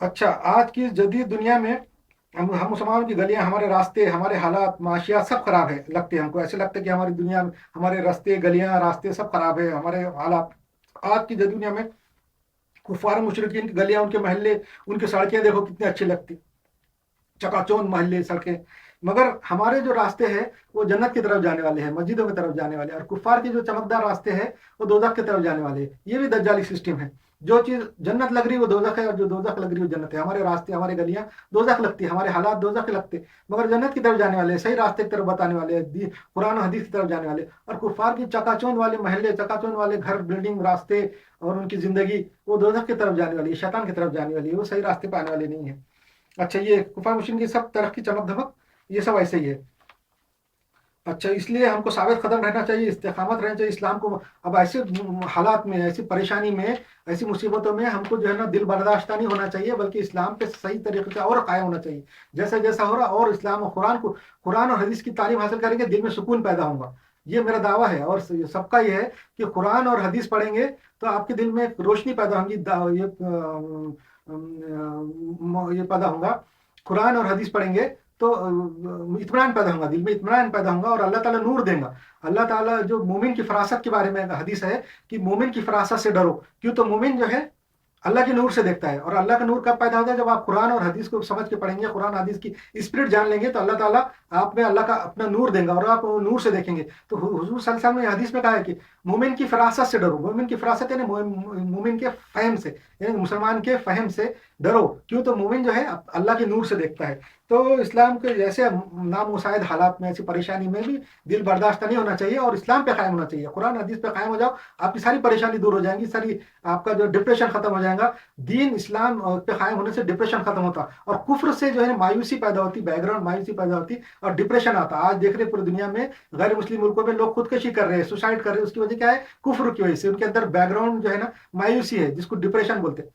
अच्छा, आज की जदीद दुनिया में हम मुसलमानों की गलियां, हमारे रास्ते, हमारे हालात, माशियात सब खराब है, लगते हैं हमको। ऐसे लगता है कि हमारी दुनिया में हमारे रास्ते, गलियां, रास्ते सब खराब है, हमारे हालात। आज की जदीद दुनिया में कुफार मुशरिकीन की गलियां, उनके मोहल्ले, उनकी सड़कें देखो कितनी अच्छी लगती, चकाचौंध मोहल्ले, सड़कें। मगर हमारे जो रास्ते हैं वो जन्नत की तरफ जाने वाले हैं, मस्जिदों की तरफ जाने वाले हैं, और कुफार के जो चमकदार रास्ते हैं वो दोजख की तरफ जाने वाले हैं। ये भी दज्जाली सिस्टम है। जो चीज जन्नत लग रही है वो दोजख है, और जो दोजख लग रही है वो जन्नत है। हमारे रास्ते, हमारी गलियां दोजख लगती है, हमारे हालात दोजख लगते हैं, मगर जन्नत की तरफ जाने वाले हैं, सही रास्ते की तरफ बताने वाले हैं, कुरान और हदीस की तरफ जाने वाले हैं। और कुफार की चकाचौंध वाले महल्ले, चकाचौंध वाले घर, बिल्डिंग, रास्ते और उनकी जिंदगी वो दोजख की तरफ जाने वाली है, शैतान की तरफ जाने वाली है, वो सही रास्ते पे आने वाली नहीं है। अच्छा, ये कुफार मुश्रिकीन की सब तरह की चमक धमक ये सब ऐसे ही है। अच्छा, इसलिए हमको साबित कदम रहना चाहिए, इस्तेकामत रहना चाहिए इस्लाम को। अब ऐसे हालात में, ऐसी परेशानी में, ऐसी मुसीबतों में हमको जो है ना दिल बर्दाश्त नहीं होना चाहिए, बल्कि इस्लाम पे सही तरीके से और कायम होना चाहिए। जैसा जैसा हो रहा, और इस्लाम और कुरान और हदीस की तालीम हासिल करेंगे, दिल में सुकून पैदा होगा। ये मेरा दावा है, और सबका ये है कि कुरान और हदीस पढ़ेंगे तो आपके दिल में एक रोशनी पैदा होगी, ये पैदा होगा। कुरान और हदीस पढ़ेंगे तो इत्मीनान पैदा होगा, दिल में इत्मीनान पैदा होगा, और अल्लाह ताला नूर देगा। अल्लाह ताला जो मोमिन की फरासत के बारे में हदीस है कि मोमिन की फरासत से डरो, क्यों तो मोमिन जो है अल्लाह के नूर से देखता है। और अल्लाह का नूर कब पैदा होता है? जब आप कुरान और हदीस को समझ के पढ़ेंगे, कुरान हदीस की स्पिरिट जान लेंगे, तो अल्लाह ताला आप में अल्लाह का अपना नूर देगा, और आप नूर से देखेंगे। तो हुजूर सल्लल्लाहु अलैहि वसल्लम ने हदीस में कहा है कि मोमिन की फरासत से डरो। मोमिन की फरासत यानी मोमिन के फहम से, यानी मुसलमान के फहम से डरो, क्यों तो मोमिन जो है अल्लाह के नूर से देखता है। तो इस्लाम के जैसे नामुसाइद हालात में, ऐसी परेशानी में भी दिल बर्दाश्त नहीं होना चाहिए, और इस्लाम पे कायम होना चाहिए। कुरान हदीस पे कायम हो जाओ, आपकी सारी परेशानी दूर हो जाएंगी, सारी आपका जो डिप्रेशन खत्म हो जाएगा। दीन इस्लाम पे कायम होने से डिप्रेशन खत्म होता, और कुफ्र से जो है मायूसी पैदा होती, बैकग्राउंड मायूसी पैदा होती, और डिप्रेशन आता। आज देख रहे पूरी दुनिया में गैर मुस्लिम मुल्कों में लोग खुदकशी कर रहे हैं, सुसाइड कर रहे हैं। उसकी वजह क्या है? कुफ्र की वजह से। उनके अंदर बैकग्राउंड जो है ना मायूसी है, जिसको डिप्रेशन बोलते हैं।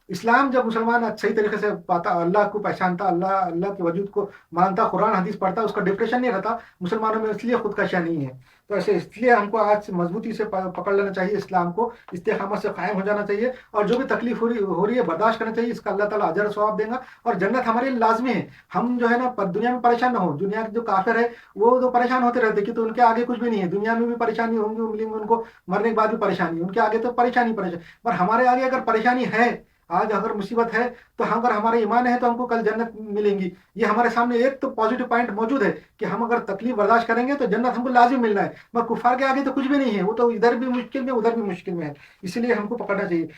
इस्लाम जब मुसलमान सही तरीके से पाता, अल्लाह को पहचानता, अल्लाह अल्लाह के वजूद को मानता, कुरान हदीस पढ़ता, उसका डिप्रेशन नहीं रहता मुसलमानों में, इसलिए खुदकशियाँ नहीं है। तो ऐसे इसलिए हमको आज मजबूती से पकड़ लेना चाहिए इस्लाम को, इस्तेकामत से कायम हो जाना चाहिए, और जो भी तकलीफ हो रही है बर्दाश्त करना चाहिए। इसका अल्लाह ताला अजर सवाब देगा, और जन्नत हमारे लिए लाजमी है। हम जो है ना दुनिया में परेशान ना हो। दुनिया के जो काफिर है वो तो परेशान होते रहते कि तो उनके आगे कुछ भी नहीं है, दुनिया में भी परेशानी होंगी, मिलेंगे उनको, मरने के बाद भी परेशानी, उनके आगे तो परेशानी परेशानी। पर हमारे आगे अगर परेशानी है, आज अगर मुसीबत है, तो हम अगर हमारा ईमान है तो हमको कल जन्नत मिलेंगी। ये हमारे सामने एक तो पॉजिटिव पॉइंट मौजूद है कि हम अगर तकलीफ बर्दाश्त करेंगे तो जन्नत हमको लाजिम मिलना है। मगर कुफार के आगे तो कुछ भी नहीं है, वो तो इधर भी मुश्किल में, उधर भी मुश्किल में है। इसलिए हमको पकड़ना चाहिए।